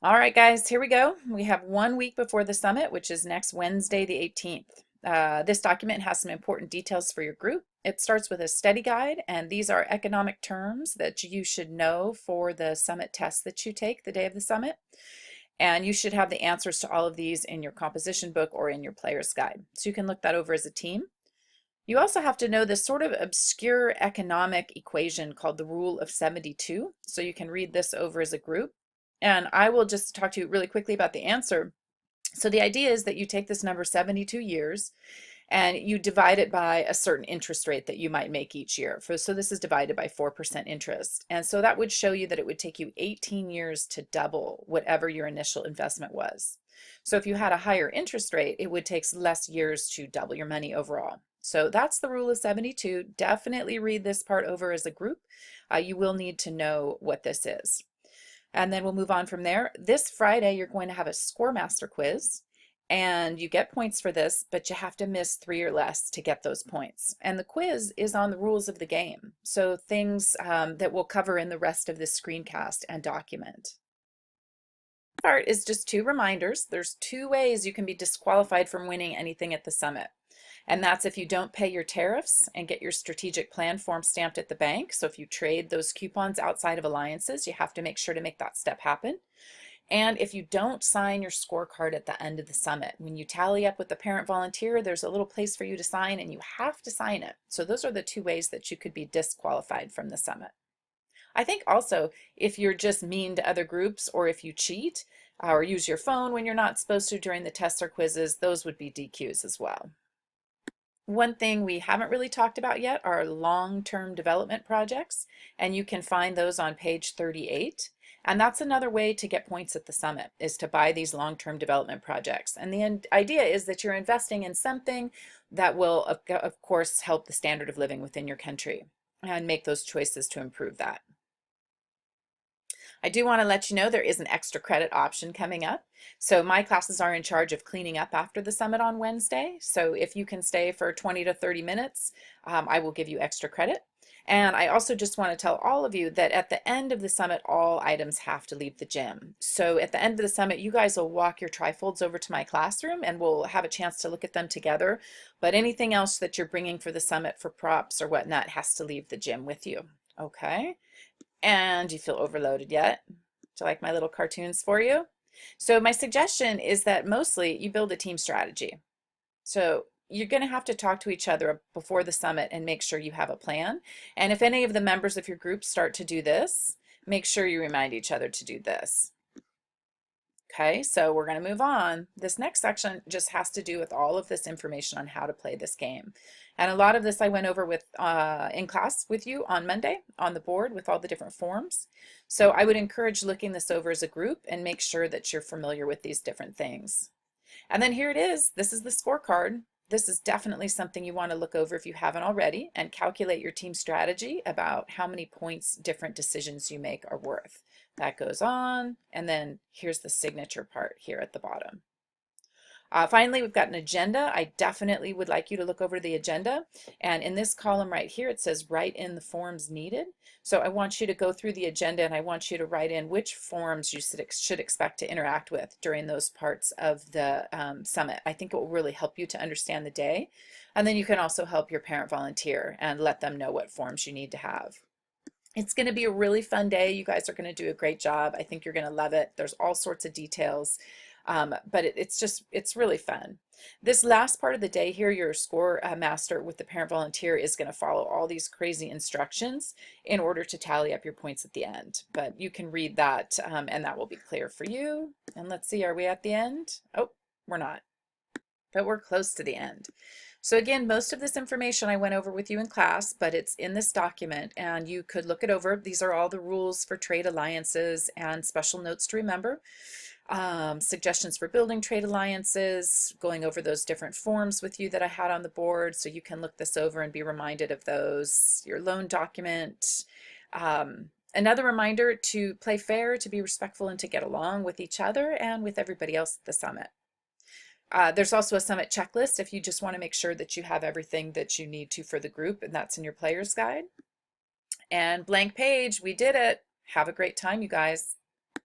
All right, guys, here we go. We have 1 week before the summit, which is next Wednesday, the 18th. This document has some important details for your group. It starts with a study guide, and these are economic terms that you should know for the summit test that you take the day of the summit. And you should have the answers to all of these in your composition book or in your player's guide. So you can look that over as a team. You also have to know this sort of obscure economic equation called the Rule of 72. So you can read this over as a group. And I will just talk to you really quickly about the answer. So the idea is that you take this number 72 years and you divide it by a certain interest rate that you might make each year. So this is divided by 4% interest. And so that would show you that it would take you 18 years to double whatever your initial investment was. So if you had a higher interest rate, it would take less years to double your money overall. So that's the rule of 72. Definitely read this part over as a group. You will need to know what this is. And then we'll move on from there. This Friday, you're going to have a Scoremaster quiz, and you get points for this, but you have to miss 3 or less to get those points. And the quiz is on the rules of the game, so things that we'll cover in the rest of this screencast and document. Part is just 2 reminders. There's 2 ways you can be disqualified from winning anything at the summit. And that's if you don't pay your tariffs and get your strategic plan form stamped at the bank. So if you trade those coupons outside of alliances, you have to make sure to make that step happen. And if you don't sign your scorecard at the end of the summit, when you tally up with the parent volunteer, there's a little place for you to sign and you have to sign it. So those are the 2 ways that you could be disqualified from the summit. I think also if you're just mean to other groups, or if you cheat or use your phone when you're not supposed to during the tests or quizzes, those would be DQs as well. One thing we haven't really talked about yet are long-term development projects, and you can find those on page 38. And that's another way to get points at the summit, is to buy these long-term development projects. And the idea is that you're investing in something that will, of course, help the standard of living within your country and make those choices to improve that. I do want to let you know there is an extra credit option coming up. So my classes are in charge of cleaning up after the summit on Wednesday. So if you can stay for 20 to 30 minutes, I will give you extra credit. And I also just want to tell all of you that at the end of the summit, all items have to leave the gym. So at the end of the summit, you guys will walk your trifolds over to my classroom and we'll have a chance to look at them together. But anything else that you're bringing for the summit for props or whatnot has to leave the gym with you. Okay? And do you feel overloaded yet? Do you like my little cartoons for you? So my suggestion is that mostly you build a team strategy. So you're going to have to talk to each other before the summit and make sure you have a plan. And if any of the members of your group start to do this, make sure you remind each other to do this. Okay, so we're going to move on. This next section just has to do with all of this information on how to play this game. And a lot of this I went over with in class with you on Monday on the board with all the different forms. So I would encourage looking this over as a group and make sure that you're familiar with these different things. And then here it is. This is the scorecard. This is definitely something you want to look over if you haven't already, and calculate your team strategy about how many points different decisions you make are worth. That goes on, and then here's the signature part here at the bottom. Finally, we've got an agenda. I definitely would like you to look over the agenda. And in this column right here, it says write in the forms needed. So I want you to go through the agenda and I want you to write in which forms you should expect to interact with during those parts of the summit. I think it will really help you to understand the day. And then you can also help your parent volunteer and let them know what forms you need to have. It's going to be a really fun day. You guys are going to do a great job. I think you're going to love it. There's all sorts of details. But it's really fun. This last part of the day here, your score master with the parent volunteer is going to follow all these crazy instructions in order to tally up your points at the end. But you can read that and that will be clear for you. And let's see, are we at the end? Oh, we're not, but we're close to the end. So again, most of this information I went over with you in class, but it's in this document and you could look it over. These are all the rules for trade alliances and special notes to remember. Suggestions for building trade alliances, going over those different forms with you that I had on the board so you can look this over and be reminded of those, your loan document. Another reminder to play fair, to be respectful, and to get along with each other and with everybody else at the summit. There's also a summit checklist if you just want to make sure that you have everything that you need to for the group, and that's in your player's guide. And blank page, we did it. Have a great time, you guys.